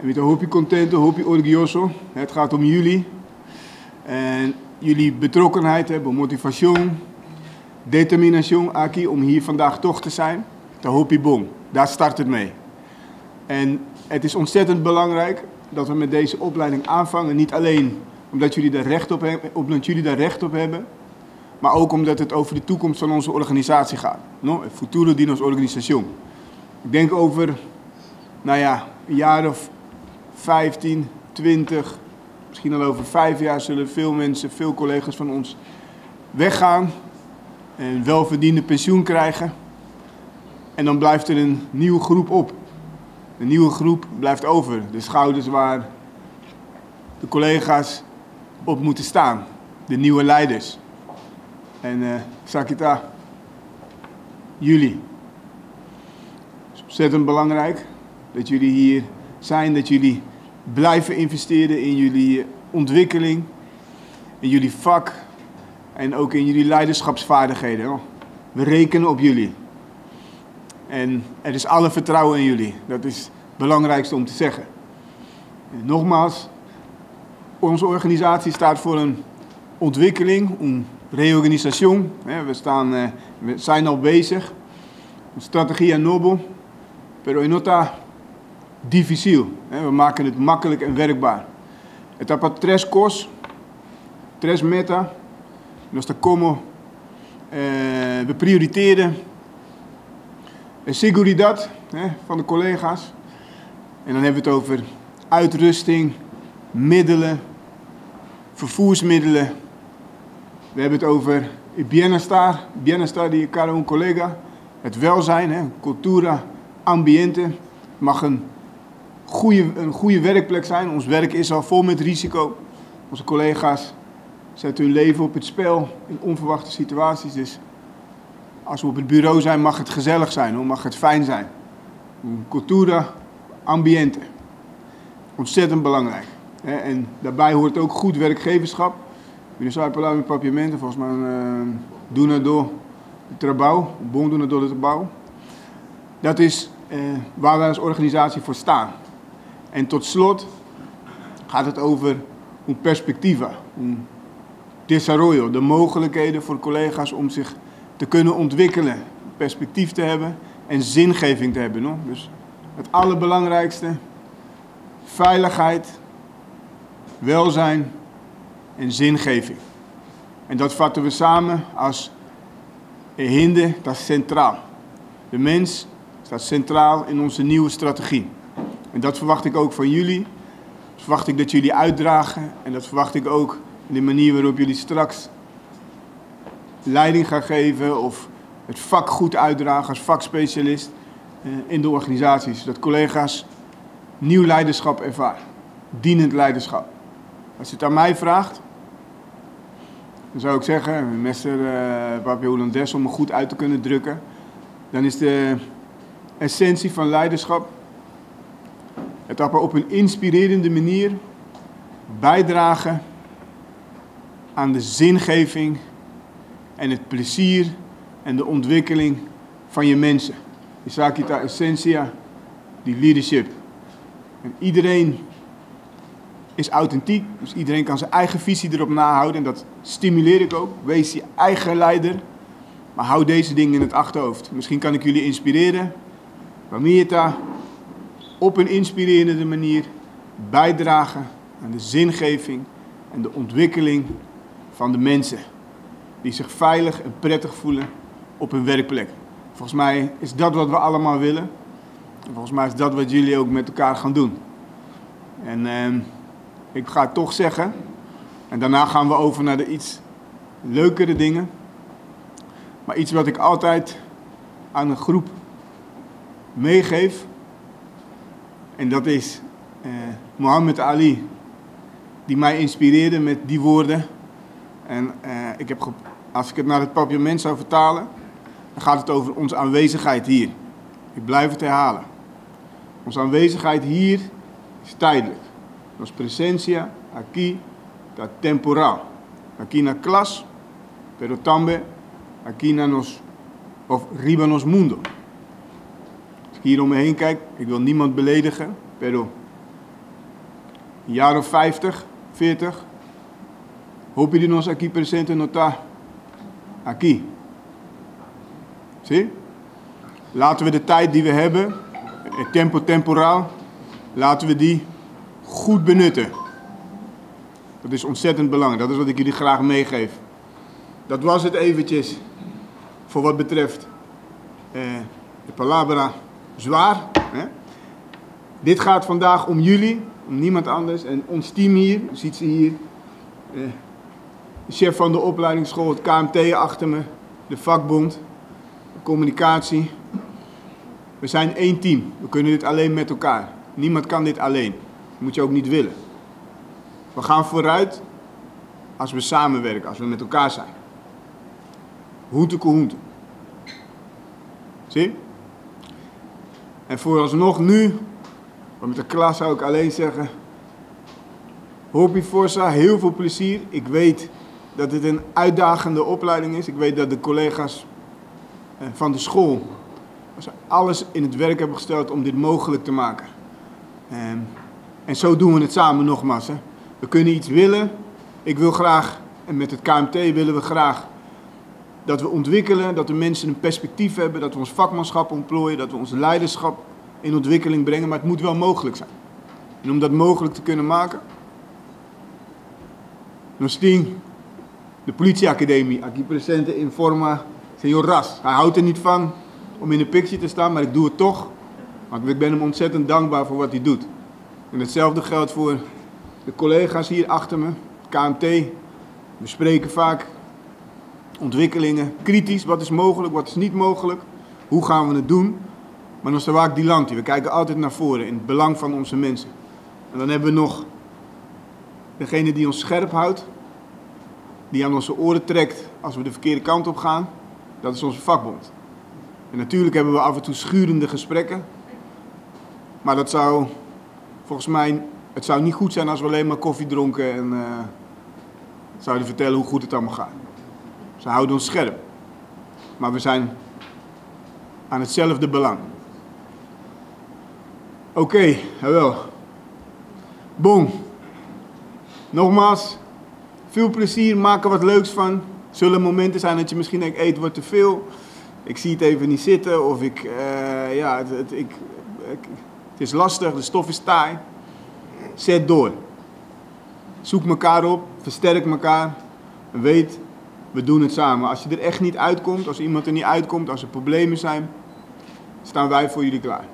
En met een hoopje contento, hoopje orgulloso. Het gaat om jullie. En jullie betrokkenheid, motivatie, determinatie, Aki, om hier vandaag toch te zijn. De hoopje bom. Daar start het mee. En het is ontzettend belangrijk dat we met deze opleiding aanvangen. Niet alleen omdat jullie daar recht op hebben, maar ook omdat het over de toekomst van onze organisatie gaat. No? Het futuro de onze organisatie. Ik denk over, een jaar of 15, 20, misschien al over 5 jaar zullen veel mensen, veel collega's van ons weggaan en welverdiende pensioen krijgen. En dan blijft er een nieuwe groep op. Een nieuwe groep blijft over. De schouders waar de collega's op moeten staan. De nieuwe leiders. En Sakita, jullie. Het is ontzettend belangrijk dat jullie hier zijn. Dat jullie blijven investeren in jullie ontwikkeling. In jullie vak. En ook in jullie leiderschapsvaardigheden. We rekenen op jullie. En er is alle vertrouwen in jullie. Dat is het belangrijkste om te zeggen. En nogmaals, onze organisatie staat voor een ontwikkeling, een reorganisatie. We zijn al bezig. Een strategie noble, pero no está difícil. We maken het makkelijk en werkbaar. Etapa 3 cos, 3 meta. Dus daar komen we prioriteren. Seguridad van de collega's. En dan hebben we het over uitrusting, middelen, vervoersmiddelen. We hebben het over bienestar die cada un collega. Het welzijn, cultura, ambiente. Het mag een goede werkplek zijn. Ons werk is al vol met risico. Onze collega's zetten hun leven op het spel in onverwachte situaties. Dus als we op het bureau zijn, mag het gezellig zijn, mag het fijn zijn. Cultura, ambiente. Ontzettend belangrijk. En daarbij hoort ook goed werkgeverschap. Jullie zijn palabra met papiamento, volgens mij donador de trabalho, bom donador de trabalho. Dat is waar wij als organisatie voor staan. En tot slot gaat het over een perspectiva, een desarrollo, de mogelijkheden voor collega's om zich te kunnen ontwikkelen, perspectief te hebben en zingeving te hebben. No? Dus het allerbelangrijkste, veiligheid, welzijn en zingeving. En dat vatten we samen als hinde, dat is centraal. De mens staat centraal in onze nieuwe strategie. En dat verwacht ik ook van jullie. Dat verwacht ik dat jullie uitdragen en dat verwacht ik ook in de manier waarop jullie straks leiding gaan geven of het vak goed uitdragen als vakspecialist in de organisaties. Zodat collega's nieuw leiderschap ervaren. Dienend leiderschap. Als je het aan mij vraagt, dan zou ik zeggen, meester Papi Hollandes, om me goed uit te kunnen drukken, dan is de essentie van leiderschap het op een inspirerende manier bijdragen aan de zingeving en het plezier en de ontwikkeling van je mensen. Isakita essentia, die leadership. En iedereen is authentiek, dus iedereen kan zijn eigen visie erop nahouden en dat stimuleer ik ook. Wees je eigen leider, maar hou deze dingen in het achterhoofd. Misschien kan ik jullie inspireren, Pamieta, op een inspirerende manier bijdragen aan de zingeving en de ontwikkeling van de mensen die zich veilig en prettig voelen op hun werkplek. Volgens mij is dat wat we allemaal willen. En volgens mij is dat wat jullie ook met elkaar gaan doen. En ik ga het toch zeggen. En daarna gaan we over naar de iets leukere dingen. Maar iets wat ik altijd aan een groep meegeef. En dat is Muhammad Ali. Die mij inspireerde met die woorden. En als ik het naar het papiament zou vertalen, dan gaat het over onze aanwezigheid hier. Ik blijf het herhalen. Onze aanwezigheid hier is tijdelijk. Nos presencia aquí está temporal. Aquí na klas, pero tambe aquí na nos, of riba nos mundo. Als ik hier om me heen kijk, ik wil niemand beledigen, pero een jaar of 50, 40. Hoop pedirnos aqui presente não está aqui. Zie? Laten we de tijd die we hebben, het tempo temporaal, laten we die goed benutten. Dat is ontzettend belangrijk. Dat is wat ik jullie graag meegeef. Dat was het eventjes voor wat betreft de palabra zwaar. Hè? Dit gaat vandaag om jullie, om niemand anders. En ons team hier, u ziet ze hier. De chef van de opleidingsschool, het KMT achter me, de vakbond, de communicatie. We zijn één team. We kunnen dit alleen met elkaar. Niemand kan dit alleen. Dat moet je ook niet willen. We gaan vooruit als we samenwerken, als we met elkaar zijn. Hoente kohoente. Zie? En vooralsnog nu, met de klas zou ik alleen zeggen, Hopi Forza, heel veel plezier. Ik weet dat dit een uitdagende opleiding is. Ik weet dat de collega's van de school alles in het werk hebben gesteld om dit mogelijk te maken. En zo doen we het samen nogmaals. Hè. We kunnen iets willen. Ik wil graag, en met het KMT willen we graag, dat we ontwikkelen, dat de mensen een perspectief hebben, dat we ons vakmanschap ontplooien, dat we ons leiderschap in ontwikkeling brengen, maar het moet wel mogelijk zijn. En om dat mogelijk te kunnen maken, nos tem de politieacademie, aqui presente in forma senor Ras. Hij houdt er niet van om in de picture te staan, maar ik doe het toch, want ik ben hem ontzettend dankbaar voor wat hij doet. En hetzelfde geldt voor de collega's hier achter me, KMT. We spreken vaak ontwikkelingen, kritisch, wat is mogelijk, wat is niet mogelijk, hoe gaan we het doen. Maar dan waak die land, we kijken altijd naar voren in het belang van onze mensen. En dan hebben we nog degene die ons scherp houdt, die aan onze oren trekt als we de verkeerde kant op gaan, dat is onze vakbond. En natuurlijk hebben we af en toe schurende gesprekken, maar dat zou volgens mij, het zou niet goed zijn als we alleen maar koffie dronken en zouden vertellen hoe goed het allemaal gaat. Ze houden ons scherp, maar we zijn aan hetzelfde belang. Oké, jawel. Bon. Nogmaals, veel plezier, maak er wat leuks van. Er zullen momenten zijn dat je misschien denkt, het wordt te veel. Ik zie het even niet zitten of het is lastig, de stof is taai. Zet door. Zoek elkaar op, versterk elkaar en weet, we doen het samen. Als je er echt niet uitkomt, als iemand er niet uitkomt, als er problemen zijn, staan wij voor jullie klaar.